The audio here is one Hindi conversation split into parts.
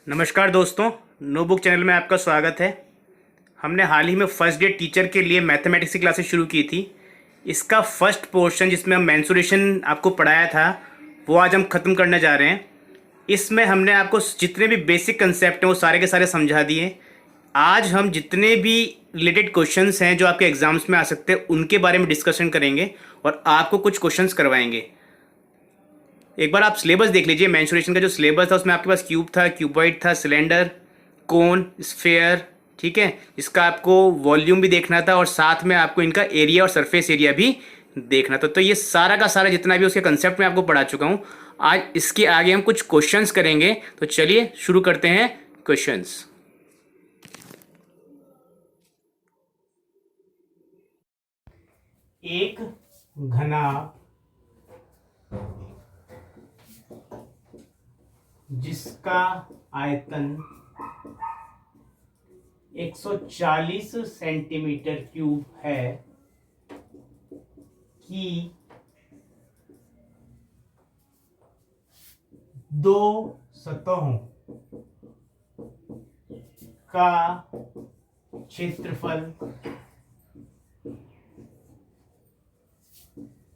नमस्कार दोस्तों, नो बुक चैनल में आपका स्वागत है। हमने हाल ही में फर्स्ट डे टीचर के लिए मैथमेटिक्स की क्लासेस शुरू की थी। इसका फर्स्ट पोर्शन जिसमें हम मेंसुरेशन आपको पढ़ाया था वो आज हम ख़त्म करने जा रहे हैं। इसमें हमने आपको जितने भी बेसिक कंसेप्ट हैं वो सारे के सारे समझा दिए। आज हम जितने भी रिलेटेड क्वेश्चंस हैं जो आपके एग्जाम्स में आ सकते हैं उनके बारे में डिस्कशन करेंगे और आपको कुछ क्वेश्चंस करवाएंगे। एक बार आप सिलेबस देख लीजिए। मेंसुरेशन का जो सिलेबस था उसमें आपके पास क्यूब था, क्यूबॉइड था, सिलेंडर, कोन, स्फेयर, ठीक है। इसका आपको वॉल्यूम भी देखना था और साथ में आपको इनका एरिया और सरफेस एरिया भी देखना था। तो ये सारा का सारा जितना भी उसके कंसेप्ट में आपको पढ़ा चुका हूँ। आज इसके आगे हम कुछ क्वेश्चंस करेंगे। तो चलिए शुरू करते हैं क्वेश्चंस। एक घना जिसका आयतन 140 सेंटीमीटर क्यूब है कि दो सतहों का क्षेत्रफल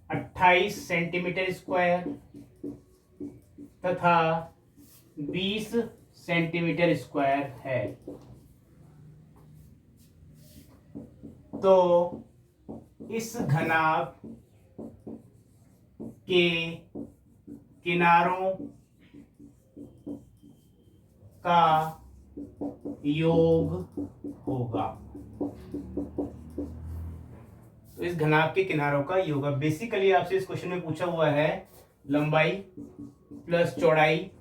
28 सेंटीमीटर स्क्वायर तथा 20 सेंटीमीटर स्क्वायर है, तो इस घनाभ के किनारों का योग होगा। तो इस घनाभ के किनारों का योग, बेसिकली आपसे इस क्वेश्चन में पूछा हुआ है लंबाई प्लस चौड़ाई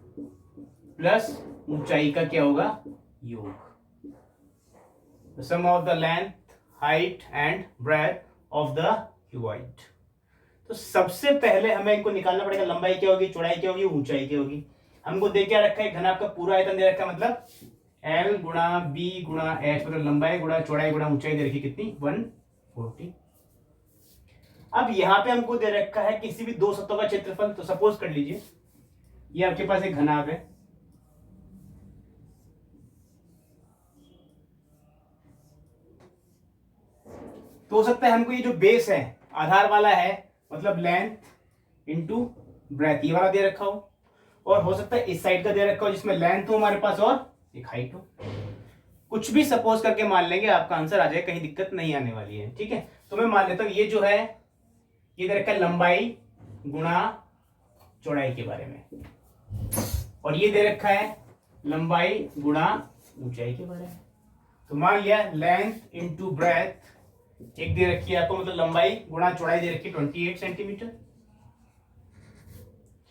प्लस ऊंचाई का क्या होगा, योग। Sum of the length, height and breadth of the cuboid. तो सबसे पहले हमें इनको निकालना पड़ेगा, लंबाई क्या होगी, चौड़ाई क्या होगी, ऊंचाई क्या होगी। हमको दे क्या रखा है, घनाभ का पूरा आयतन दे रखा है, मतलब L गुणा B गुणा H, मतलब लंबाई गुणा चौड़ाई गुणा ऊंचाई दे रखी कितनी, 140। अब यहां पे हमको दे रखा है किसी भी दो सतहों का क्षेत्रफल। तो सपोज कर लीजिए ये आपके पास एक घनाभ है, तो हो सकता है हमको ये जो बेस है आधार वाला है, मतलब लेंथ इंटू ब्रेथ, ये वाला दे रखा हो, और हो सकता है इस साइड का दे रखा हो जिसमें लेंथ हो हमारे पास और एक हाइट हो। कुछ भी सपोज करके मान लेंगे, आपका आंसर आ जाए, कहीं दिक्कत नहीं आने वाली है। ठीक है, तो मैं मान लेता हूं ये जो है ये दे रखा है लंबाई गुणा चौड़ाई के बारे में, और ये दे रखा है लंबाई गुणा ऊंचाई के बारे में। तो मान लिया लेंथ इंटू ब्रेथ एक दे रखी है आपको, मतलब लंबाई गुणा चौड़ाई दे रखी है 28 सेंटीमीटर।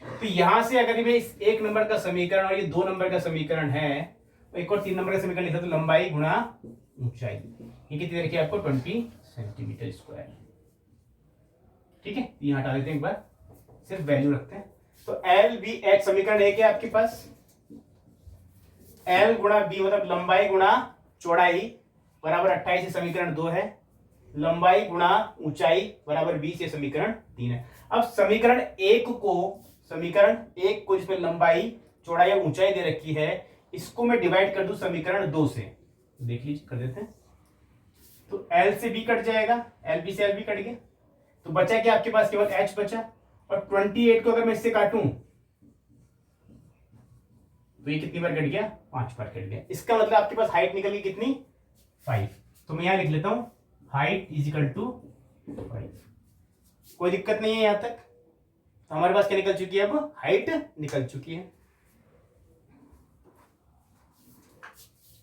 तो यहां से अगर मैं इस एक नंबर का समीकरण और ये दो नंबर का समीकरण है, तो एक और तीन नंबर का समीकरण लिखा, तो लंबाई गुणा ऊंचाई ये कितनी दे रखी है आपको, 20 सेंटीमीटर स्क्वायर। ठीक है, यहां हटा देते हैं, एक बार सिर्फ वैल्यू रखते हैं। तो एल बी एच समीकरण एक है आपके पास, एल गुणा बी मतलब लंबाई गुणा चौड़ाई बराबर 28 से समीकरण 2 है, लंबाई गुणा ऊंचाई बराबर 20 ये समीकरण 3 है। अब समीकरण एक को जिसमें लंबाई चौड़ाई और ऊंचाई दे रखी है, इसको मैं डिवाइड कर दूं समीकरण 2 से, देख लीजिए कर देते हैं। तो एल से बी कट जाएगा, एल बी से एल बी कट गया, तो बचा क्या आपके पास, केवल एच बचा। और 28 को अगर मैं इससे काटूं तो ये कितनी बार कट गया, 5 बार कट गया। इसका मतलब आपके पास हाइट निकल गई कितनी, 5। तो मैं यहां लिख लेता हूं हाइट इज इक्वल टू 5। कोई दिक्कत नहीं है यहां तक। तो हमारे पास क्या निकल चुकी है, अब हाइट निकल चुकी है।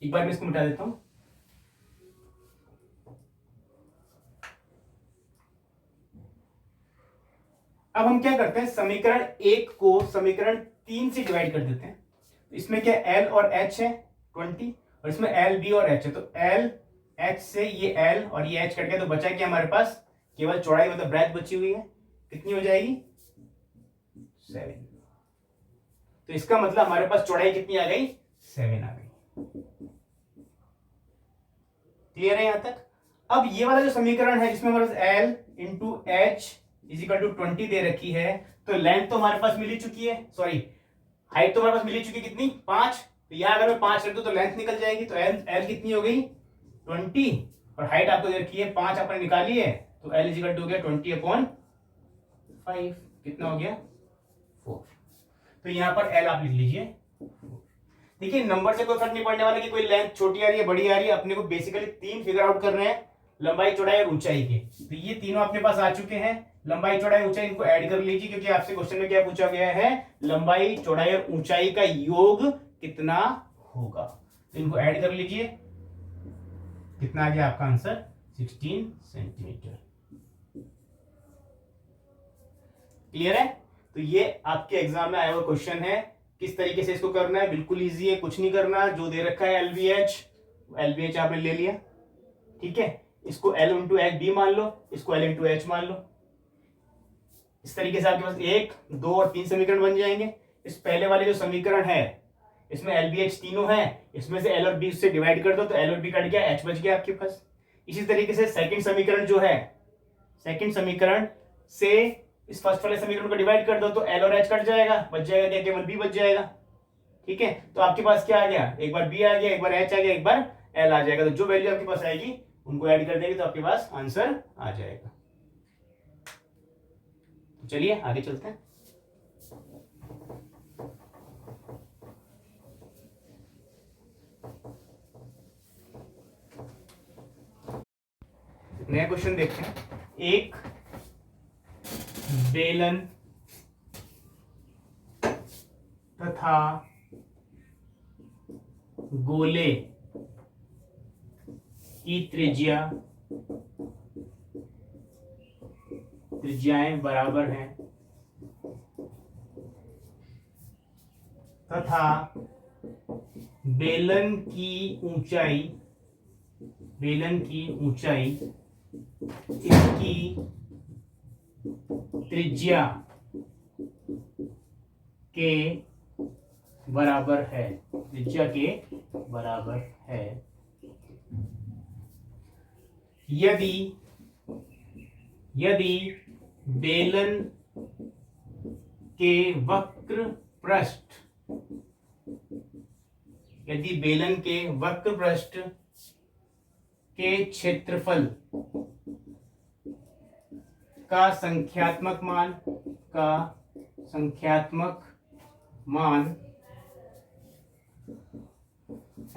एक बार मैं इसको मिटा देता हूं। अब हम क्या करते हैं, समीकरण 1 को समीकरण 3 से डिवाइड कर देते हैं। तो इसमें क्या एल और एच है 20, और इसमें एल बी और एच है। तो एल एच से ये एल और ये एच कट गया, तो बचा क्या हमारे पास, केवल चौड़ाई मतलब ब्रेथ बची हुई है, कितनी हो जाएगी, 7। तो इसका मतलब हमारे पास चौड़ाई कितनी आ गई, 7 आ गई। क्लियर है यहां तक। अब ये वाला जो समीकरण है जिसमें हमारे पास L into H is equal to 20 दे रखी है, तो लेंथ तो हमारे पास मिल ही चुकी है, सॉरी हाइट तो हमारे पास मिल ही चुकी है, कितनी, 5। तो यहाँ अगर मैं 5 रख दूं तो लेंथ निकल जाएगी, तो एल कितनी हो गई 20, और हाइट आपको दे रखी है 5 आपने निकाली है, तो एल इजिकल टू हो गया 20/5, कितना हो गया 4। तो यहाँ पर एल आप लिख लीजिए। देखिए नंबर से कोई फर्क नहीं पड़ने वाला कि कोई लेंथ छोटी आ रही है बड़ी आ रही है, अपने को बेसिकली 3 फिगर आउट कर रहे हैं, लंबाई चौड़ाई और ऊंचाई के। तो ये तीनों अपने पास आ चुके हैं, लंबाई चौड़ाई ऊंचाई इनको ऐड कर लीजिए, क्योंकि आपसे क्वेश्चन में क्या पूछा गया है, लंबाई चौड़ाई और ऊंचाई का योग कितना होगा। तो इनको ऐड कर लीजिए, कितना आ गया आपका आंसर 16 सेंटीमीटर। क्लियर है। तो ये आपके एग्जाम में आया हुआ क्वेश्चन है, किस तरीके से इसको करना है, बिल्कुल इजी है, कुछ नहीं करना, जो दे रखा है एलवीएच आपने ले लिया, ठीक है, इसको एल इंटू एच बी मान लो, इसको एल इंटू एच मान लो। इस तरीके से आपके पास 1, 2 और 3 समीकरण बन जाएंगे। इस पहले वाले जो समीकरण है इसमें एल बी एच तीनों है, इसमें से एल और बी से डिवाइड कर दो तो एल और बी कट गया, एच बच गया आपके पास। इसी तरीके से सेकंड समीकरण जो है, सेकंड समीकरण से इस फर्स्ट वाले समीकरण को डिवाइड कर दो तो एल और एच कट जाएगा, बच जाएगा क्या, केवल बी बच जाएगा। ठीक है, तो आपके पास क्या आ गया, एक बार बी आ गया, एक बार एच आ गया, एक बार एल आ जाएगा। तो जो वैल्यू आपके पास आएगी उनको ऐड कर देंगे तो आपके पास आंसर आ जाएगा। तो चलिए आगे चलते हैं। नया क्वेश्चन देखते हैं। एक बेलन तथा गोले की त्रिज्याएं बराबर हैं तथा बेलन की ऊंचाई इसकी त्रिज्या के बराबर है, यदि बेलन के वक्र पृष्ठ के क्षेत्रफल का संख्यात्मक मान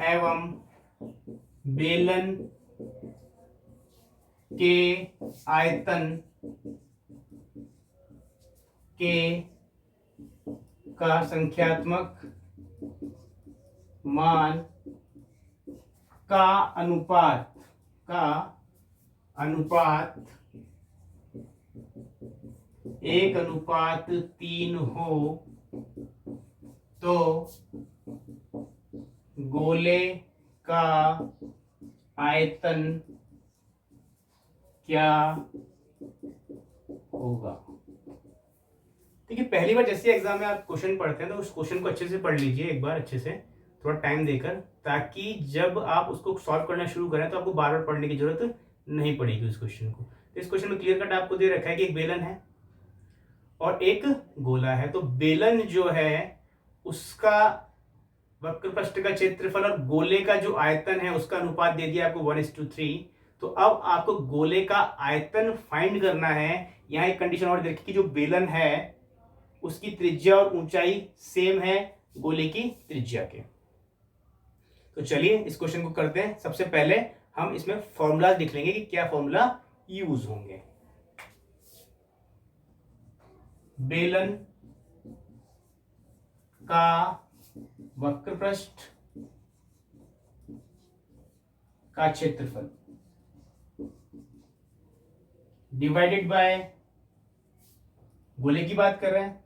एवं बेलन के आयतन का संख्यात्मक मान का अनुपात 1:3 हो तो गोले का आयतन क्या होगा। देखिए पहली बार जैसे एग्जाम में आप क्वेश्चन पढ़ते हैं तो उस क्वेश्चन को अच्छे से पढ़ लीजिए एक बार, अच्छे से थोड़ा टाइम देकर, ताकि जब आप उसको सॉल्व करना शुरू करें तो आपको बार बार पढ़ने की जरूरत नहीं पड़ेगी उस क्वेश्चन को। तो इस क्वेश्चन में क्लियर कट आपको दे रखा है कि एक बेलन है और एक गोला है। तो बेलन जो है उसका वक्र पृष्ठ का क्षेत्रफल और गोले का जो आयतन है उसका अनुपात दे दिया आपको 1:3। तो अब आपको गोले का आयतन फाइंड करना है। यहाँ एक कंडीशन और देखिए कि जो बेलन है उसकी त्रिज्या और ऊंचाई सेम है गोले की त्रिज्या के। तो चलिए इस क्वेश्चन को करते हैं। सबसे पहले हम इसमें फॉर्मूला लिख लेंगे कि क्या फॉर्मूला यूज होंगे। बेलन का वक्र पृष्ठ का क्षेत्रफल डिवाइडेड बाय, गोले की बात कर रहे हैं,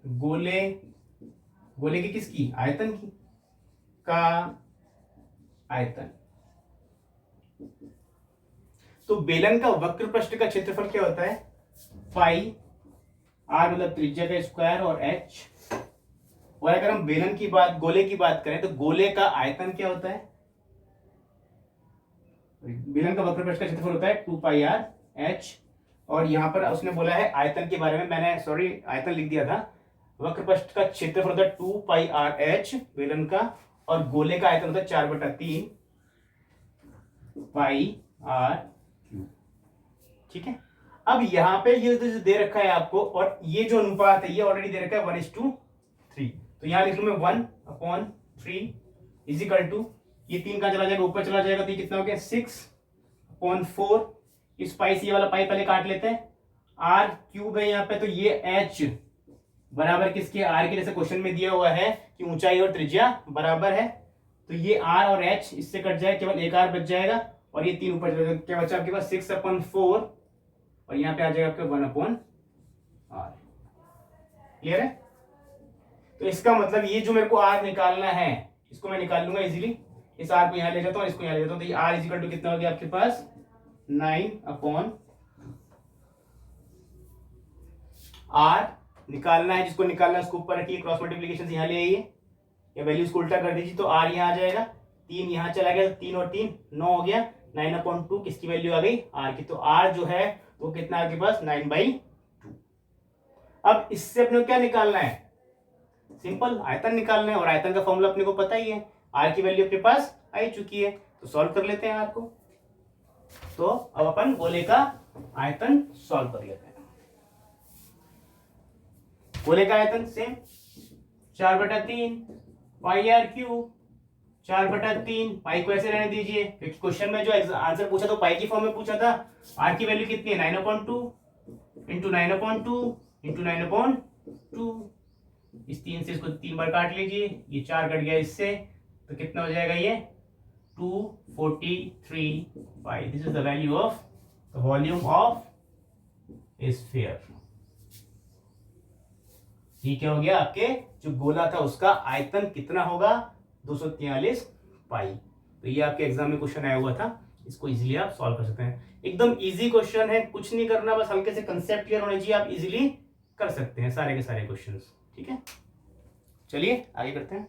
गोले की किसकी, आयतन की, का आयतन। तो बेलन का वक्र पृष्ठ का क्षेत्रफल क्या होता है, पाई, आर मतलब त्रिज्या का स्क्वायर और एच। और अगर हम बेलन की बात, गोले की बात करें तो गोले का आयतन क्या होता है, बेलन का वक्र पृष्ठ का क्षेत्रफल होता है 2πr/h। और यहां पर उसने बोला है आयतन के बारे में, मैंने आयतन लिख दिया था, वक्र पृष्ठ का क्षेत्रफल होता है 2πr/h बेलन का, और गोले का आयतन होता है 4/3 पाई आर क्यूब। ठीक है, अब यहां पे ये जो दे रखा है आपको, और ये जो अनुपात है ये ऑलरेडी दे रखा है 1:3, तो यहां लिख लू मैं 1/3 इज इक्वल टू, ये 3 कहां चला जाएगा, ऊपर चला जाएगा, तो ये कितना हो गया 6/4। इस पाई से ये वाला पाई पहले काट लेते हैं, आर क्यूब है यहाँ पे, तो ये एच बराबर किसके, आर के, जैसे क्वेश्चन में दिया हुआ है कि ऊंचाई और त्रिज्या बराबर है, तो ये आर और एच इससे कट जाए, केवल एक आर बच जाएगा, और ये 3 ऊपर चला जाएगा, क्या बचा आपके पास 6/4, और यहाँ पे आ जाएगा आपका 1/r। क्लियर है? तो इसका मतलब ये जो मेरे को आर निकालना है, इसको मैं निकाल लूंगा इजीली, इस आर को यहां ले जाता हूं, इसको यहां ले जाता हूं, तो ये आर इज इक्वल टू कितना हो गया आपके पास 9/r निकालना है, जिसको निकालना है उसको ऊपर रखिए, क्रॉस मल्टीप्लीकेशन यहां ले आइए, या वैल्यूज को उल्टा कर दीजिए, तो आर यहां आ जाएगा, 3 यहां चला गया, 3 और 3 9 हो गया, 9/2 किसकी वैल्यू आ गई, आर की, तो आर जो है वो कितना आपके पास 9/2। अब इससे अपने को क्या निकालना है, सिंपल आयतन निकालना है, और आयतन का फॉर्मूला अपने को पता ही है, आर की वैल्यू अपने पास आ ही चुकी है, तो सॉल्व कर लेते हैं आर को। तो अब अपन गोले का आयतन सॉल्व कर लेते हैं। गोले का आयतन सेम 4/3 पाई आर क्यूब, 4/3 पाई को ऐसे रहने दीजिए, क्योंकि क्वेश्चन में जो आंसर पूछा तो पाई की फॉर्म में पूछा था, आर की वैल्यू कितनी है 9/2 इंटू 9/2 इंटू 9/2, इस 3 से इसको 3 बार काट लीजिए, ये 4 कट गया इससे, तो कितना हो जाएगा ये 243 पाई। This is the value of the volume of a sphere. ये क्या हो गया, आपके जो गोला था उसका आयतन कितना होगा 243 पाई। तो ये आपके एग्जाम में क्वेश्चन आया हुआ था, इसको इजीली आप सॉल्व कर सकते हैं, एकदम इजी क्वेश्चन है, कुछ नहीं करना, बस हल्के से कंसेप्ट क्लियर होने चाहिए, आप इजीली कर सकते हैं सारे के सारे क्वेश्चंस। ठीक है, चलिए आगे करते हैं।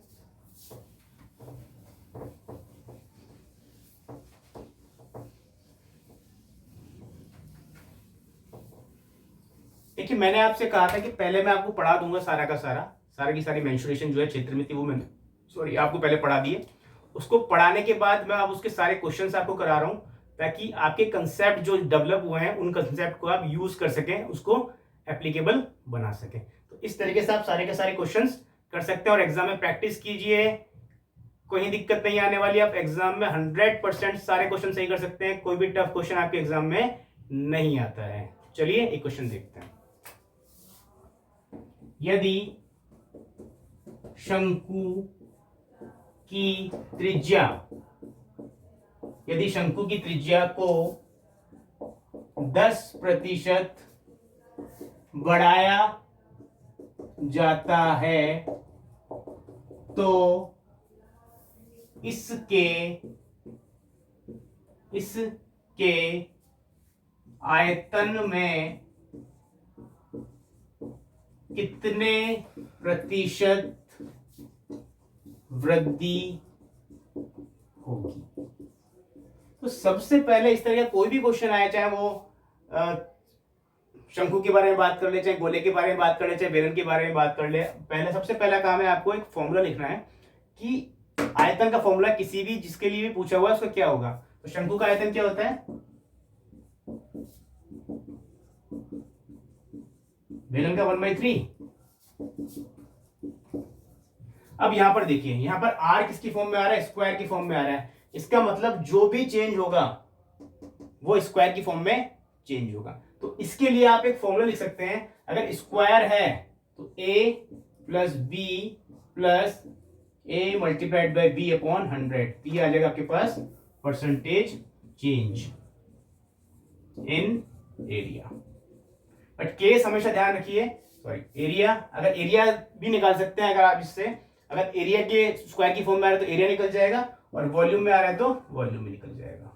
देखिए, मैंने आपसे कहा था कि पहले मैं आपको पढ़ा दूंगा सारा का सारा की सारी मेंसुरेशन जो है क्षेत्र में थी वो मैंने आपको पहले पढ़ा दिए, उसको पढ़ाने के बाद मैं अब उसके सारे क्वेश्चंस आपको करा रहा हूं, ताकि आपके कंसेप्ट जो डेवलप हुए हैं उन कंसेप्ट को आप यूज कर सकें, उसको एप्लीकेबल बना सकें। तो इस तरीके से आप सारे के सारे क्वेश्चंस कर सकते हैं, और एग्जाम में प्रैक्टिस कीजिए, कोई दिक्कत नहीं आने वाली, आप एग्जाम में 100% सारे क्वेश्चन सही कर सकते हैं, कोई भी टफ क्वेश्चन आपके एग्जाम में नहीं आता है। चलिए एक क्वेश्चन देखते हैं। यदि शंकु की त्रिज्या को 10% बढ़ाया जाता है, तो इसके आयतन में कितने प्रतिशत वृद्धि होगी। तो सबसे पहले इस तरह का कोई भी क्वेश्चन आया, चाहे वो शंकु के बारे में बात कर ले, चाहे गोले के बारे में बात कर ले, चाहे बेलन के बारे में बात कर ले, पहले सबसे पहला काम है आपको एक फॉर्मूला लिखना है कि आयतन का फॉर्मूला किसी भी जिसके लिए भी पूछा हुआ है उसका क्या होगा। तो शंकु का आयतन क्या होता है, बेलन का 1/3। अब यहां पर देखिए, यहां पर आर किसकी फॉर्म में आ रहा है, स्क्वायर की फॉर्म में आ रहा है, इसका मतलब जो भी चेंज होगा वो स्क्वायर की फॉर्म में चेंज होगा। तो इसके लिए आप एक फॉर्मूला लिख सकते हैं, अगर स्क्वायर है तो a plus B plus a multiplied by B upon 100, ये आ जाएगा आपके पास percentage change in area. But case हमेशा ध्यान रखिए, सॉरी एरिया, अगर एरिया भी निकाल सकते हैं, अगर आप इससे, अगर एरिया के स्क्वायर की फॉर्म में आ रहा है तो एरिया निकल जाएगा, और वॉल्यूम में आ रहा है तो वॉल्यूम में निकल जाएगा।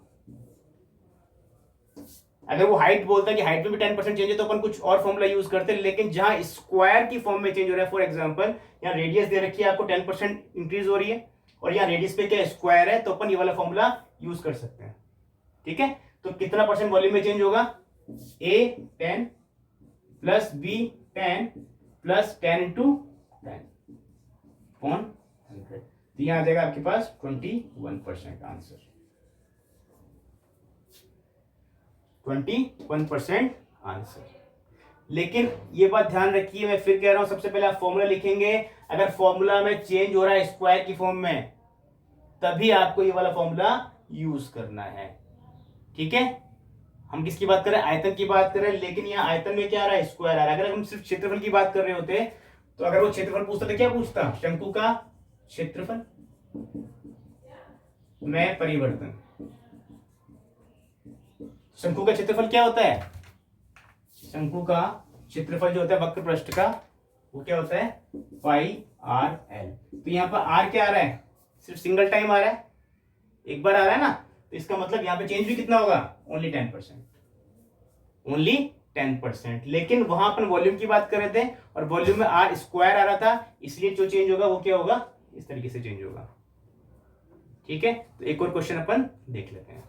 अगर वो हाइट बोलता है कि हाइट में भी 10% चेंज है तो अपन कुछ और फॉर्मूला यूज करते हैं, लेकिन जहां स्क्वायर की फॉर्म में चेंज हो रहा है, फॉर एग्जांपल यहाँ रेडियस दे रखी है आपको 10% इंक्रीज हो रही है, और यहाँ रेडियस पे क्या स्क्वायर है, तो अपन ये वाला फॉर्मूला यूज कर सकते हैं। ठीक है, तो कितना परसेंट वॉल्यूम में चेंज होगा, a 10 plus b 10 plus 10 into 10 upon 100, तो यहाँ आ जाएगा आपके पास 21% आंसर, 21% आंसर। लेकिन ये बात ध्यान रखिए, मैं फिर कह रहा हूं, सबसे पहले आप फॉर्मूला लिखेंगे, अगर फॉर्मूला में चेंज हो रहा है स्क्वायर की फॉर्म में, तभी आपको ये वाला फॉर्मूला यूज करना है। ठीक है, हम किसकी बात कर रहे हैं, आयतन की बात कर रहे हैं, लेकिन यहाँ आयतन में क्या आ रहा है, स्क्वायर आ रहा है। अगर हम सिर्फ क्षेत्रफल की बात कर रहे होते, तो अगर वो क्षेत्रफल पूछता तो क्या पूछता, शंकु का क्षेत्रफल में परिवर्तन। शंकु का क्षेत्रफल क्या होता है, शंकु का क्षेत्रफल जो होता है वक्र पृष्ठ का, वो क्या होता है, पाई आर एल। तो यहाँ पर आर क्या आ रहा है, सिर्फ सिंगल टाइम आ रहा है, एक बार आ रहा है ना, तो इसका मतलब यहाँ पे चेंज भी कितना होगा, ओनली 10%, ओनली 10%। लेकिन वहां अपन वॉल्यूम की बात कर रहे थे, और वॉल्यूम में आर स्क्वायर आ रहा था, इसलिए जो चेंज होगा वो क्या होगा, इस तरीके से चेंज होगा। ठीक है, तो एक और क्वेश्चन अपन देख लेते हैं।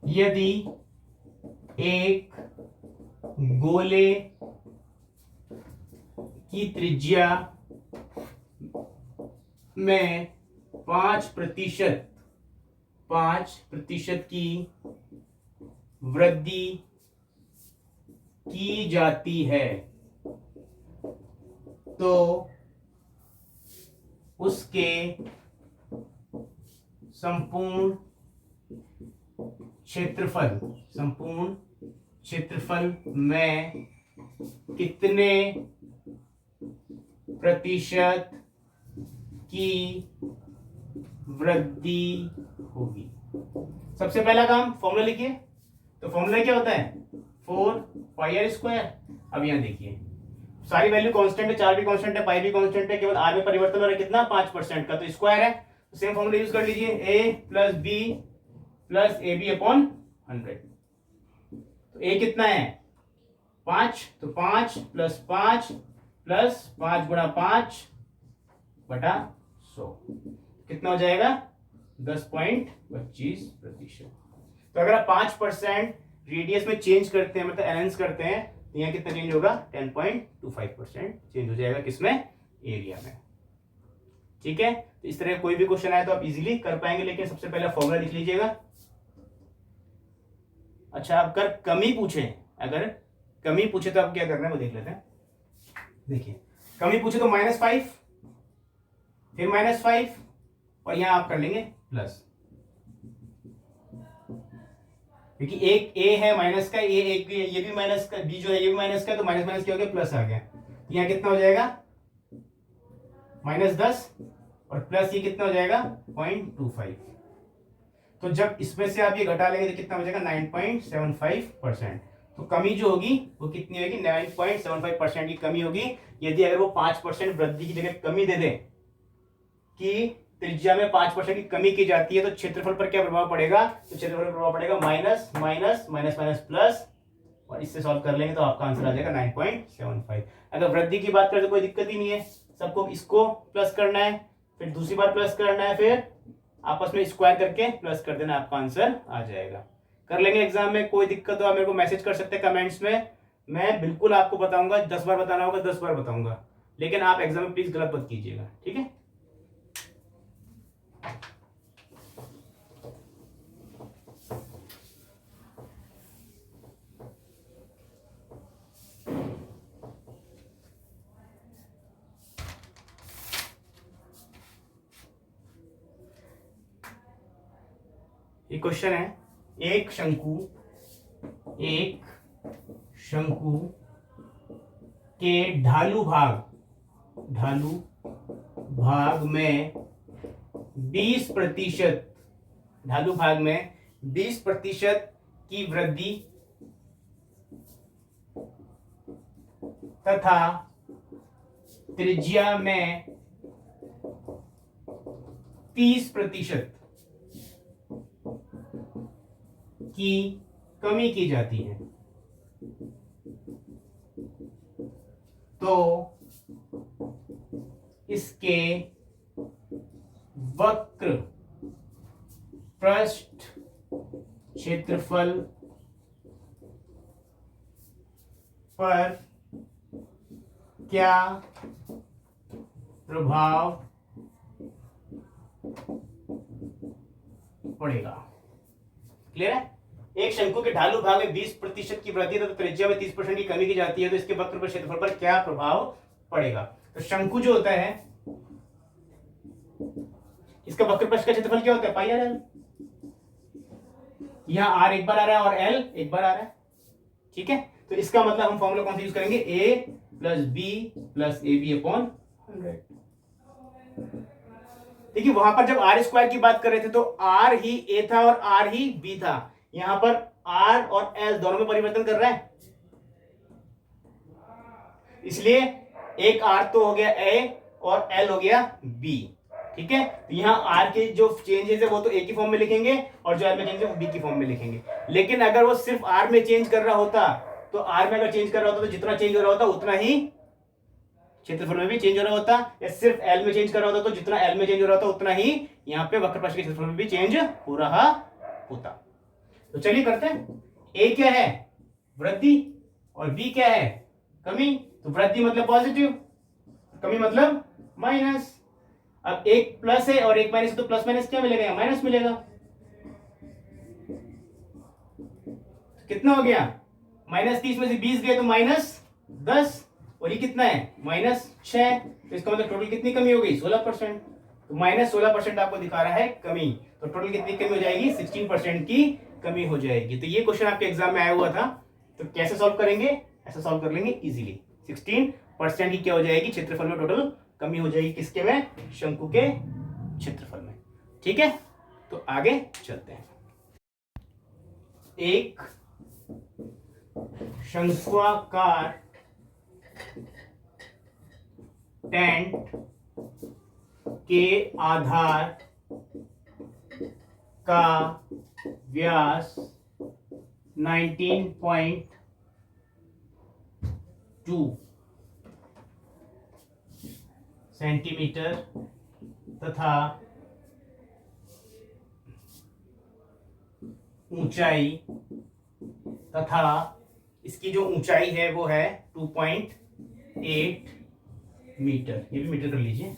यदि एक गोले की त्रिज्या में 5% की वृद्धि की जाती है, तो उसके संपूर्ण क्षेत्रफल में कितने प्रतिशत की वृद्धि होगी। सबसे पहला काम फॉर्मूला लिखिए, तो फॉर्मूला क्या होता है, 4 पाई आर स्क्वायर। अब यहां देखिए सारी वैल्यू कांस्टेंट है, चार भी कांस्टेंट है, पाई भी कांस्टेंट है, केवल आर में परिवर्तन हो रहा है कितना, 5% का, तो स्क्वायर है, तो सेम फॉर्मूला यूज कर लीजिए, a plus B plus A B upon 100। तो a कितना है 5, तो 5 प्लस 5 प्लस 5 गुणा 5 बटा 100 कितना हो जाएगा 10.25%। तो अगर आप 5% रेडियस में चेंज करते हैं, मतलब एनहांस करते हैं, तो यहाँ कितना चेंज होगा 10.25% चेंज हो जाएगा, किसमें, एरिया में। ठीक है, तो इस तरह कोई भी क्वेश्चन आए तो आप इजीली कर पाएंगे, लेकिन सबसे पहले फॉर्मूला लिख लीजिएगा। अच्छा, अगर कमी पूछे तो आप क्या करना है वो देख लेते हैं। देखिए कमी पूछे तो -5, फिर -5, और यहां आप कर लेंगे प्लस, क्योंकि एक ए है माइनस का, एक ये भी माइनस का, बी जो है ये भी माइनस का, तो माइनस माइनस क्या हो गया, प्लस आ गया। यहाँ कितना हो जाएगा -10, और प्लस ये कितना हो जाएगा 0.25। तो जब इसमें से आप ये घटा लेंगे तो कितना हो जाएगा 9.75%। तो कमी जो होगी वो कितनी होगी, 9.75% की कमी होगी, यदि अगर वो 5% वृद्धि की जगह कमी दे दे, कि त्रिज्या में 5% की कमी की जाती है, तो क्षेत्रफल पर क्या प्रभाव पड़ेगा, तो क्षेत्रफल पर प्रभाव पड़ेगा minus minus minus minus plus, और इससे सॉल्व कर लेंगे तो आपका आंसर आ जाएगा 9.75। अगर वृद्धि की बात करें तो कोई दिक्कत ही नहीं है, सबको इसको प्लस करना है, फिर दूसरी बार प्लस करना है, फिर आपस में स्क्वायर करके प्लस कर देना, आपका आंसर आ जाएगा। कर लेंगे एग्जाम में, कोई दिक्कत हो आप मेरे को मैसेज कर सकते हैं कमेंट्स में, मैं बिल्कुल आपको बताऊंगा, 10 बार बताना होगा 10 बार बताऊंगा, लेकिन आप एग्जाम में प्लीज गलत मत कीजिएगा। ठीक है, ये क्वेश्चन है, एक शंकु के ढालू भाग में 20% की वृद्धि तथा त्रिज्या में 30% की कमी की जाती है, तो इसके वक्र पृष्ठ क्षेत्रफल पर क्या प्रभाव पड़ेगा। क्लियर है। एक शंकु के ढालू भाग में 20% की वृद्धि तथा त्रिज्या में 30% की कमी की जाती है तो इसके वक्र पर क्षेत्रफल पर क्या प्रभाव पड़ेगा। तो शंकु जो होता है इसका वक्र पृष्ठ का क्षेत्रफल क्या होता है, पाई आर एल। यहां आर एक बार आ रहा है और एल एक बार आ रहा है, ठीक है। तो इसका मतलब हम फॉर्मूला कौन सा यूज करेंगे, A plus B plus A B upon 100। देखिए वहां पर जब आर स्क्वायर की बात कर रहे थे तो आर ही ए था और आर ही बी था, यहां पर आर और एल दोनों में परिवर्तन कर रहा है, इसलिए एक आर तो हो गया ए और एल हो गया बी, ठीक है। तो यहां आर के जो चेंजेस है वो तो ए की फॉर्म में लिखेंगे और जो एल में चेंज है वो बी की फॉर्म में लिखेंगे। लेकिन अगर वो सिर्फ आर में चेंज कर रहा होता तो आर में अगर चेंज कर रहा होता तो जितना चेंज हो रहा होता उतना ही क्षेत्रफल में भी चेंज हो रहा होता, या सिर्फ एल में चेंज कर रहा होता तो जितना एल में चेंज हो रहा होता उतना ही यहाँ पे वक्र पृष्ठ के क्षेत्रफल में भी चेंज हो रहा होता। तो चलिए करते हैं। ए क्या है, वृद्धि, और बी क्या है, कमी। तो वृद्धि मतलब पॉजिटिव, कमी मतलब माइनस। अब एक प्लस है और एक माइनस है तो प्लस माइनस क्या मिलेगा, माइनस मिलेगा। कितना हो गया, -30 में से 20 गए तो -10, और ये कितना है -6, तो इसका मतलब टोटल कितनी कमी हो गई, 16%। तो -16% आपको दिखा रहा है कमी, तो टोटल कितनी कमी हो जाएगी, 16% की कमी हो जाएगी। तो ये क्वेश्चन आपके एग्जाम में आया हुआ था, तो कैसे सॉल्व करेंगे, ऐसा सॉल्व कर लेंगे इजीली। 16% की क्या हो जाएगी, क्षेत्रफल में टोटल कमी हो जाएगी, किसके में, शंकु के क्षेत्रफल में, ठीक है। तो आगे चलते हैं। एक शंक्वाकार टेंट के आधार का व्यास 19.2 सेंटीमीटर तथा ऊंचाई तथा इसकी जो ऊंचाई है वो है 2.8 मीटर, ये भी मीटर कर लीजिए,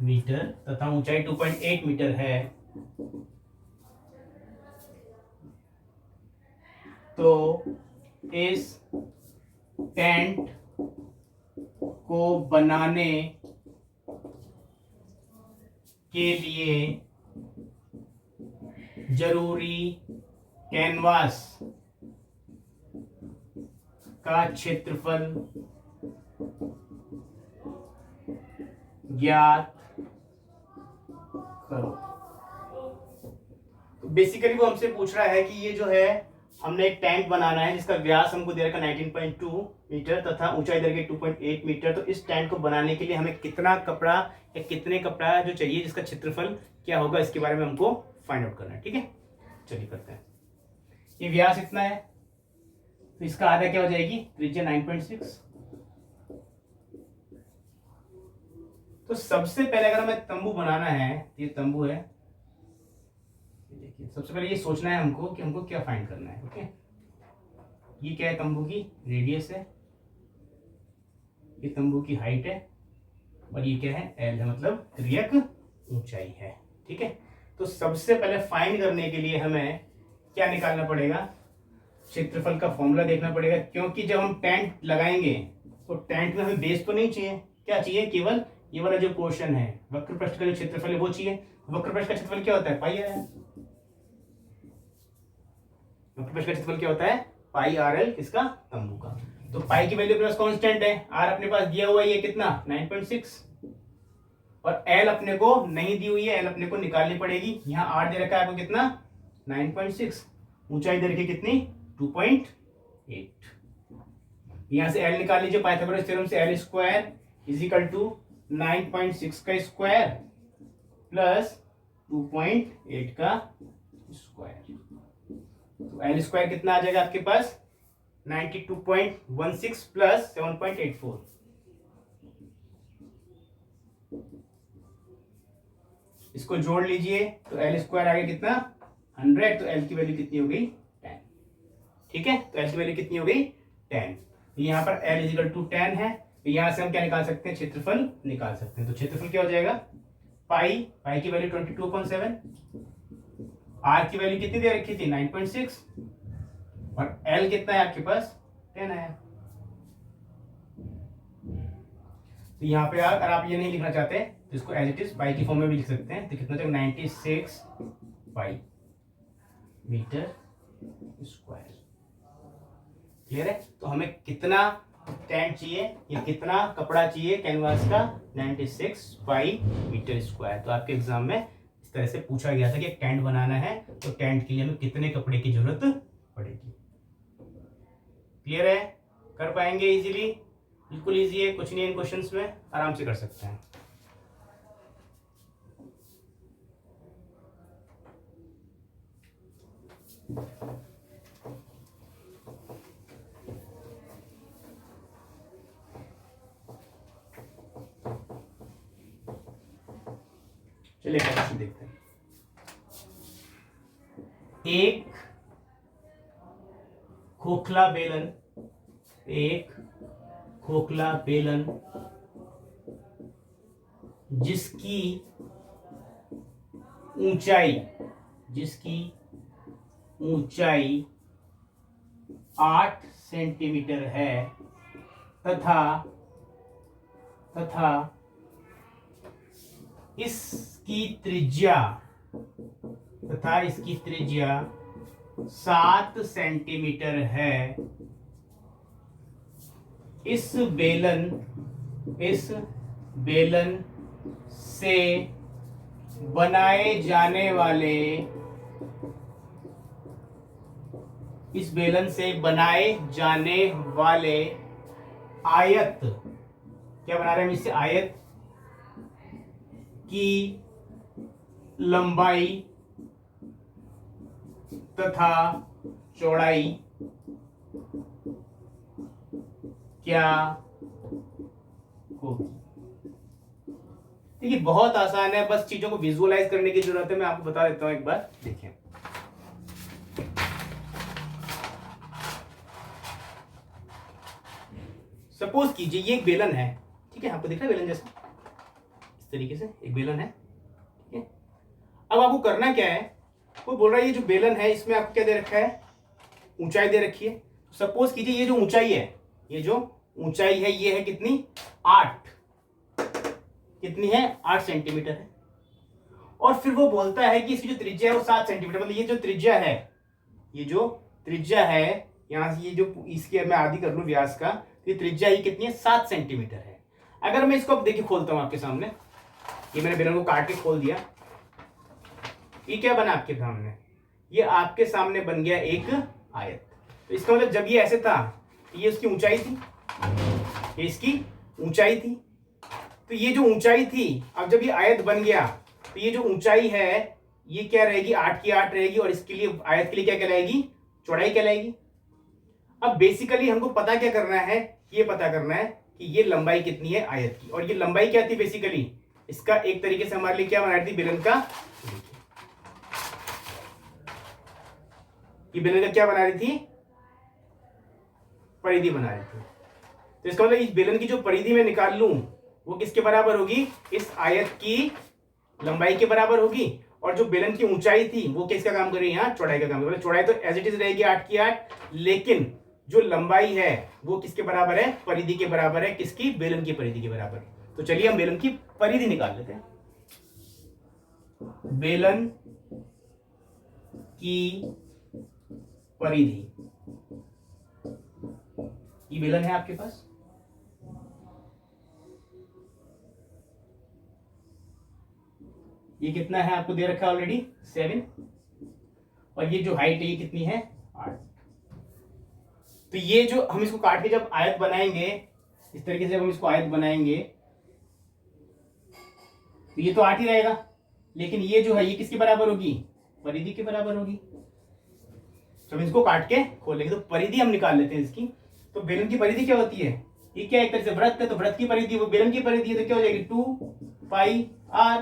मीटर तथा ऊंचाई 2.8 मीटर है। तो इस टेंट को बनाने के लिए जरूरी कैनवास का क्षेत्रफल ज्ञात करो। तो बेसिकली वो हमसे पूछ रहा है कि ये जो है हमने एक टैंक बनाना है जिसका व्यास हमको दे रखा 19.2 मीटर तथा ऊंचाई दे रखी 2.8 मीटर। तो इस टैंक को बनाने के लिए हमें कितना कपड़ा या कितने कपड़ा जो चाहिए, जिसका क्षेत्रफल क्या होगा, इसके बारे में हमको फाइंड आउट करना है, ठीक है। चलिए करते हैं। ये व्यास इतना है तो इसका आधा क्या हो जाएगी, त्रिज्या 9.6। तो सबसे पहले अगर हमें तंबू बनाना है, ये तंबू है, देखिए सबसे पहले ये सोचना है हमको कि हमको क्या फाइंड करना है, ओके। ये क्या है, तंबू की रेडियस है, ये तंबू की हाइट है, और ये क्या है, एल है, मतलब त्रियक ऊंचाई है, ठीक है। तो सबसे पहले फाइंड करने के लिए हमें क्या निकालना पड़ेगा, क्षेत्रफल का फॉर्मूला देखना पड़ेगा, क्योंकि जब हम टेंट लगाएंगे तो टेंट में हमें बेस तो नहीं चाहिए, क्या चाहिए, केवल ये वाला जो पोर्शन है वक्र पृष्ठ का जो क्षेत्रफल है वो चाहिए। वक्र पृष्ठ का क्षेत्रफल क्या होता है, पाई आर एल। वक्र पृष्ठ का क्षेत्रफल क्या होता है, पाई आर एल, किसका, तंबू का। तो पाई की वैल्यू प्लस कांस्टेंट है, आर अपने पास दिया हुआ है ये कितना 9.6, और एल अपने को नहीं दी हुई है, एल अपने को निकालनी पड़ेगी। यहाँ आर दे रखा है आपको कितना 9.6, ऊंचाई दे रखी कितनी 2.8। यहां से एल निकाल लीजिए पाइथागोरस थ्योरम से, L square is equal to 9.6 का स्क्वायर प्लस 2.8 का स्क्वायर। तो एल स्क्वायर कितना आ जाएगा आपके पास 92.16 प्लस 7.84। इसको जोड़ लीजिए तो एल स्क्वायर आ गया कितना 100, तो एल की वैल्यू कितनी हो गई 10। ठीक है, तो एल की वैल्यू कितनी हो गई 10। यहाँ पर एल इजिकल टू 10 है, तो यहाँ से हम क्या निकाल सकते हैं, क्षेत्रफल निकाल सकते हैं। तो क्षेत्रफल क्या हो जाएगा, पाई, पाई की वैल्यू 22/7, आर की वैल्यू कितनी दे रखी थी 9.6, और एल कितना है आपके पास 10 है। तो यहाँ पे अगर आप ये नहीं लिखना चाहते तो इसको एज इट इज पाई की फॉर्म में भी लिख सकते हैं। तो कितना तक 96 पाई मीटर स्क्वायर। क्लियर है। तो हमें कितना टेंट चाहिए या कितना कपड़ा चाहिए कैनवास का, 96 पाई मीटर स्क्वायर। तो आपके एग्जाम में इस तरह से पूछा गया था कि एक टेंट बनाना है तो टेंट के लिए हमें कितने कपड़े की जरूरत पड़ेगी। क्लियर है, कर पाएंगे इजीली, बिल्कुल इजी है, कुछ नहीं इन क्वेश्चंस में, आराम से कर सकते हैं। चलिए क्वेश्चन देखते हैं। एक खोखला बेलन, एक खोखला बेलन जिसकी ऊंचाई 8 सेंटीमीटर है तथा इसकी त्रिज्या 7 सेंटीमीटर है। इस बेलन से बनाए जाने वाले आयत, क्या बना रहे हैं हम इससे, आयत की लंबाई तथा चौड़ाई क्या होगी। देखिए बहुत आसान है, बस चीजों को विजुअलाइज करने की जरूरत है। मैं आपको बता देता हूं एक बार, देखिए सपोज कीजिए ये एक बेलन है, ठीक है, आपको दिख रहा है बेलन जैसा, इस तरीके से एक बेलन है, ठीक है। अब आपको करना क्या है, वो बोल रहा है ये जो बेलन है इसमें आपको क्या दे रखा है, ऊंचाई दे रखी है। सपोज कीजिए ये जो ऊंचाई है, ये है कितनी, 8, कितनी है 8 सेंटीमीटर है। और फिर वो बोलता है कि इसकी जो त्रिज्या है वो 7 सेंटीमीटर, मतलब ये जो त्रिज्या है यहां से, ये जो इसकी मैं आधी कर लूं व्यास का, तो ये त्रिज्या ही कितनी है 7 सेंटीमीटर है। अगर मैं इसको अब देखिए खोलता हूं आपके सामने, ये मैंने बेलन को काट के खोल दिया, ये क्या बना आपके सामने, ये आपके सामने बन गया एक आयत। तो इसका मतलब जब ये ऐसे था, ये उसकी ऊंचाई थी, ये इसकी ऊंचाई थी, तो ये जो ऊंचाई थी, अब जब ये आयत बन गया तो ये जो ऊंचाई है ये क्या रहेगी, 8 की 8 रहेगी, और इसके लिए आयत के लिए क्या कहलाएगी, चौड़ाई कहलाएगी। अब बेसिकली हमको पता क्या करना है, ये पता करना है कि ये लंबाई कितनी है आयत की, और ये लंबाई क्या थी बेसिकली, इसका एक तरीके से हमारे लिए क्या बना रही थी, बेलन का, ये बेलन का क्या बना रही थी, परिधि बना रही थी। तो इसका मतलब इस बेलन की जो परिधि में निकाल लूं वो किसके बराबर होगी, इस आयत की लंबाई के बराबर होगी, और जो बेलन की ऊंचाई थी वो किसका काम कर रही है, यहाँ चौड़ाई का काम कर रही है। चौड़ाई तो एज इट इज रहेगी 8 की 8, लेकिन जो लंबाई है वो किसके बराबर है, परिधि के बराबर है, किसकी, बेलन की परिधि के बराबर। तो चलिए हम बेलन की परिधि निकाल लेते हैं। बेलन की परिधि, ये बेलन है आपके पास, ये कितना है आपको दे रखा है ऑलरेडी 7, और ये जो हाइट है ये कितनी है 8। तो ये जो हम इसको काट के जब आयत बनाएंगे, इस तरीके से हम इसको आयत बनाएंगे तो ये तो 8 ही रहेगा, लेकिन ये जो है ये किसके बराबर होगी, परिधि के बराबर होगी। जब इसको काट के खोलेंगे तो परिधि हम निकाल लेते हैं इसकी। तो बेलन की परिधि क्या होती है, ये क्या एक तरह से वृत्त है, तो वृत्त की परिधि वो बेलन की परिधि है, तो क्या हो जाएगी 2 पाई r,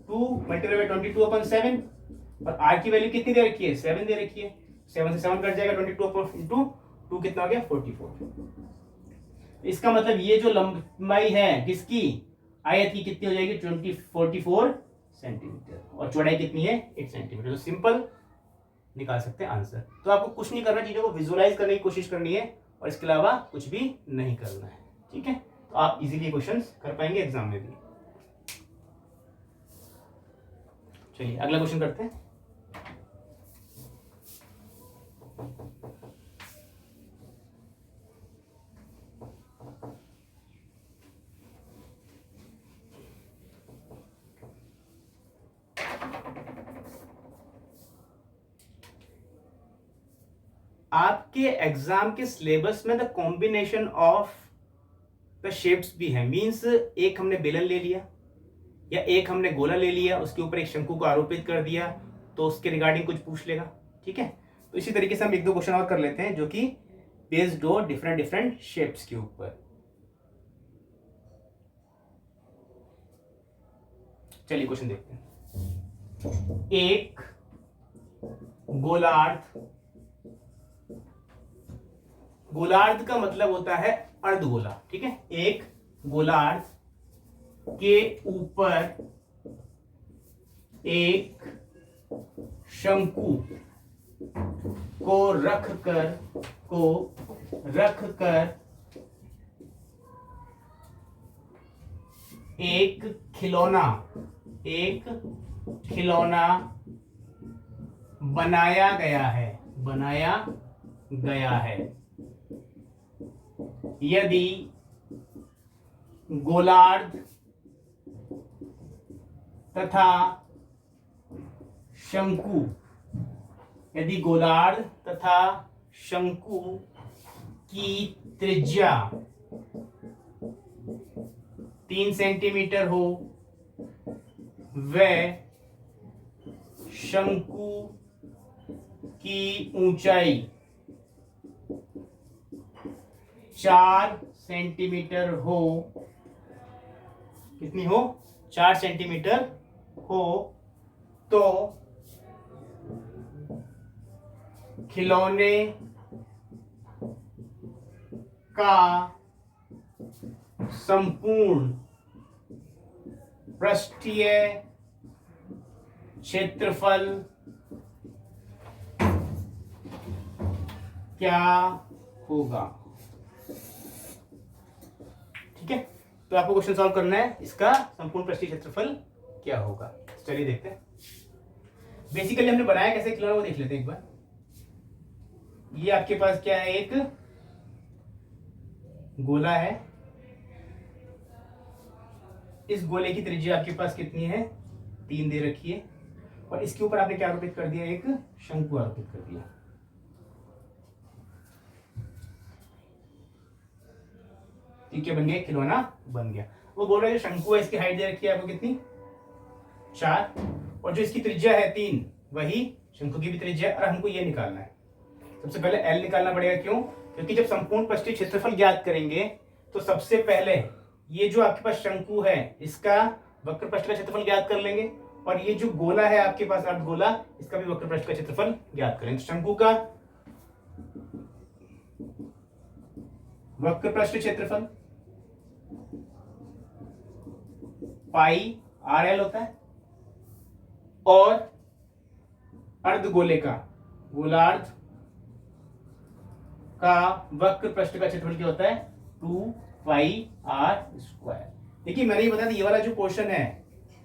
2 मल्टीप्लाई बाय 22/7, और आर की वैल्यू कितनी दे रखी है, 7 दे रखी है। 7 से 7 कट जाएगा, 22 इंटू 2 कितना हो गया, 44। इसका मतलब ये जो लंबाई है किसकी, आयत की, कितनी हो जाएगी, 44 सेंटीमीटर, और चौड़ाई कितनी है, 8 सेंटीमीटर। तो सिंपल निकाल सकते हैं आंसर। तो आपको कुछ नहीं करना, चीजों को विजुअलाइज करने की कोशिश करनी है और इसके अलावा कुछ भी नहीं करना है, ठीक है। तो आप इजीली क्वेश्चन कर पाएंगे एग्जाम में भी। चलिए अगला क्वेश्चन करते हैं। आपके एग्जाम के सिलेबस में the combination of the shapes भी है, मींस एक हमने बेलन ले लिया या एक हमने गोला ले लिया, उसके ऊपर एक शंकु को आरोपित कर दिया, तो उसके रिगार्डिंग कुछ पूछ लेगा, ठीक है। तो इसी तरीके से हम एक दो क्वेश्चन और कर लेते हैं जो कि बेस्ड हो डिफरेंट डिफरेंट शेप्स के ऊपर। चलिए क्वेश्चन देखते हैं। एक गोलार्ध, गोलार्ध का मतलब होता है अर्धगोला, ठीक है। एक गोलार्ध के ऊपर एक शंकु को रखकर एक खिलौना बनाया गया है। यदि गोलार्ध तथा शंकु की त्रिज्या 3 सेंटीमीटर हो, वह शंकु की ऊंचाई 4 सेंटीमीटर हो, कितनी हो, 4 सेंटीमीटर हो, तो खिलौने का संपूर्ण पृष्ठीय क्षेत्रफल क्या होगा, ठीक है। तो आपको क्वेश्चन सॉल्व करना है, इसका संपूर्ण पृष्ठीय क्षेत्रफल क्या होगा। चलिए देखते हैं। बेसिकली हमने बनाया कैसे खिलौना वो देख लेते हैं एक बार। ये आपके पास क्या है, एक गोला है, इस गोले की त्रिज्या आपके पास कितनी है, 3 दे रखी है, और इसके ऊपर आपने क्या आरोपित कर दिया, एक शंकु आरोपित कर दिया। ठीक है, बन गया, खिलौना बन गया। वो बोल रहा है जो शंकु है इसकी हाइट दे रखी है आपको कितनी, 4, और जो इसकी त्रिज्या है 3, वही शंकु की भी त्रिज्या है, और हमको ये निकालना है। सबसे पहले L निकालना पड़ेगा, क्यों, क्योंकि जब संपूर्ण पृष्ठीय क्षेत्रफल ज्ञात करेंगे तो सबसे पहले ये जो आपके पास शंकु है इसका वक्र पृष्ठ का क्षेत्रफल ज्ञात कर लेंगे, और ये जो गोला है आपके पास अर्धगोला, इसका भी वक्र पृष्ठ का क्षेत्रफल ज्ञात करेंगे। तो शंकु का वक्र पृष्ठ क्षेत्रफल पाई RL होता है, और अर्धगोले का, गोलार्ध का वक्र पृष्ठ का क्षेत्रफल क्या होता है, 2πr²। देखिए मैंने ये बताया था, ये वाला जो पोर्शन है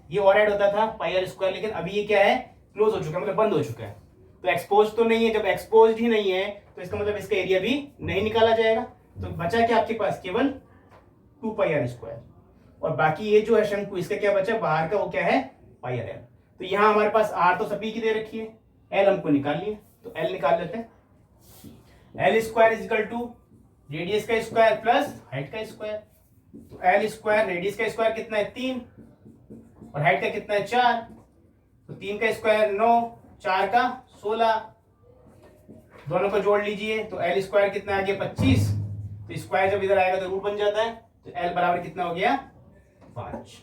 ये और ऐड होता था πr², लेकिन अभी ये क्या है, क्लोज हो चुका है, मतलब बंद हो चुका है। तो एक्सपोज तो नहीं है, जब एक्सपोज ही नहीं है तो इसका मतलब इसका एरिया भी नहीं निकाला जाएगा। तो बचा क्या आपके पास, केवल 2πr², और बाकी ये जो है शंकु, इसका क्या बचा बाहर का, वो क्या है, πrl। तो यहाँ हमारे पास r तो सभी की दे रखी है, l हमको निकाल लिए, तो l निकाल लेते हैं। l² इजिकल टू रेडियस का स्क्वायर प्लस हाइट का स्क्वायर। तो l², रेडियस का स्क्वायर कितना है, 3, और हाइट का कितना है, 4। तो 3 का स्क्वायर 9, 4 का 16, दोनों को जोड़ लीजिए, तो l² कितना आ गया, 25। तो स्क्वायर जब इधर आएगा तो रूट बन जाता है, तो l बराबर कितना हो गया, 5।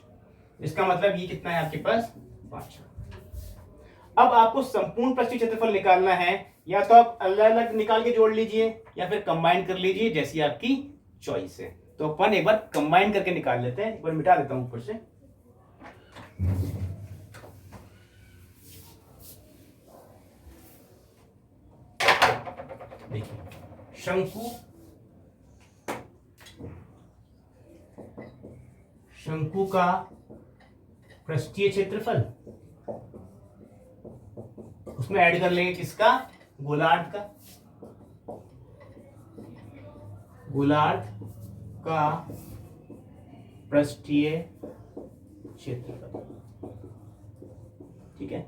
इसका मतलब ये कितना है आपके पास, 5। अब आपको संपूर्ण पृष्ठीय क्षेत्रफल निकालना है, या तो आप अलग अलग निकाल के जोड़ लीजिए या फिर कंबाइन कर लीजिए, जैसी आपकी चॉइस है। तो अपन एक बार कंबाइन करके निकाल लेते हैं। एक बार मिटा देता हूं ऊपर से। देखिए, शंकु का पृष्ठीय क्षेत्रफल, उसमें ऐड कर लेंगे किसका, गोलार्ध का। गोलार्ध का पृष्ठीय क्षेत्रफल, ठीक है।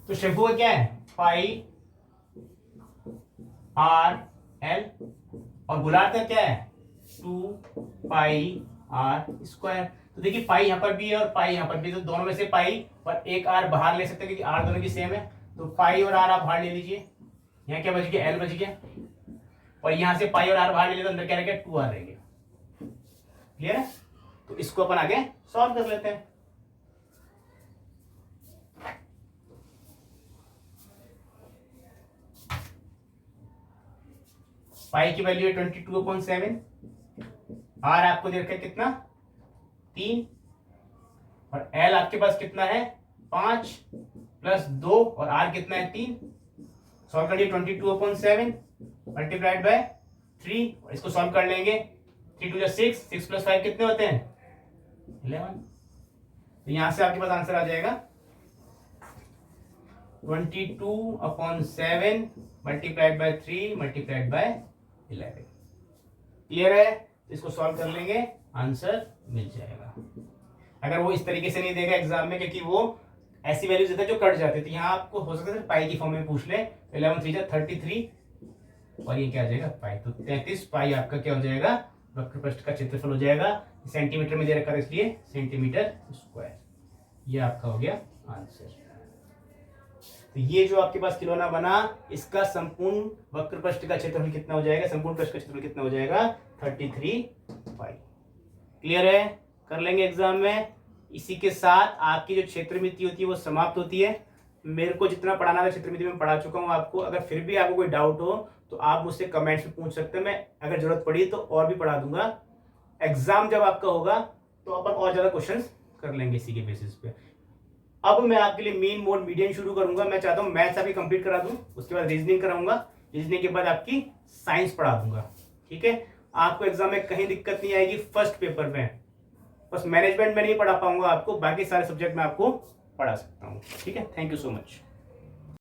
तो शंकु का क्या है, पाई आर एल, और गोलार्ध का क्या है, 2 पाई आर स्क्वायर। तो देखिए पाई यहां पर भी है और पाई यहां पर भी, तो दोनों में से पाई और एक आर बाहर ले सकते हैं क्योंकि आर दोनों की सेम है। तो पाई और आर आप बाहर ले लीजिए, यहाँ क्या बच गया, एल बच गया, और यहां से पाई और आर बाहर ले लिया तो अंदर क्या रह गया, 2 आर रह गया। क्लियर है। तो इसको अपन आगे सॉल्व कर लेते हैं। पाई की वैल्यू है 22/7, आर आपको दे रखा है कितना, 3, और एल आपके पास कितना है, 5 + 2, और आर कितना है, 3। सॉल्व करिए, 22/7 मल्टीप्लाइड बाय 3, और इसको सॉल्व कर लेंगे, 3 × 6, 6 + 5 कितने होते हैं, 11। तो यहां से आपके पास आंसर आ जाएगा 22/7 multiplied by 3 multiplied by 11। Clear है। इसको सॉल्व कर लेंगे, आंसर मिल जाएगा। अगर वो इस तरीके से नहीं देगा एग्जाम में, क्योंकि वो ऐसी वैल्यूज देता है जो कट जाती है, तो यहाँ आपको हो सकता है पाई की फॉर्म में पूछ ले। 11 3 33, और ये क्या आ जाएगा, पाई। तो 33 पाई आपका क्या हो जाएगा, वक्र पृष्ठ का क्षेत्रफल हो जाएगा। सेंटीमीटर में दे रखा है इसलिए सेंटीमीटर स्क्वायर। ये आपका हो गया आंसर। तो ये जो आपके पास खिलौना बना, इसका संपूर्ण वक्र पृष्ठ का क्षेत्रफल कितना हो जाएगा, संपूर्ण पृष्ठ का क्षेत्रफल कितना हो जाएगा, 33 पाई। क्लियर है, कर लेंगे एग्जाम में। इसी के साथ आपकी जो क्षेत्रमिति होती है वो समाप्त होती है। मेरे को जितना पढ़ाना था क्षेत्रमिति में पढ़ा चुका हूँ आपको। अगर फिर भी आपको कोई डाउट हो तो आप मुझसे कमेंट्स में पूछ सकते हैं, मैं अगर जरूरत पड़ी तो और भी पढ़ा दूंगा। एग्जाम जब आपका होगा तो अपन और ज्यादा क्वेश्चंस कर लेंगे इसी के बेसिस पे। अब मैं आपके लिए मेन मोड मीडियम शुरू करूंगा। मैं चाहता हूँ मैथ्स आपकी कंप्लीट करा दूं, उसके बाद रीजनिंग कराऊंगा, रीजनिंग के बाद आपकी साइंस पढ़ा दूंगा। ठीक है, आपको एग्जाम में कहीं दिक्कत नहीं आएगी फर्स्ट पेपर में। बस मैनेजमेंट में नहीं पढ़ा पाऊंगा आपको, बाकी सारे सब्जेक्ट में आपको पढ़ा सकता हूँ। ठीक है, थैंक यू सो मच।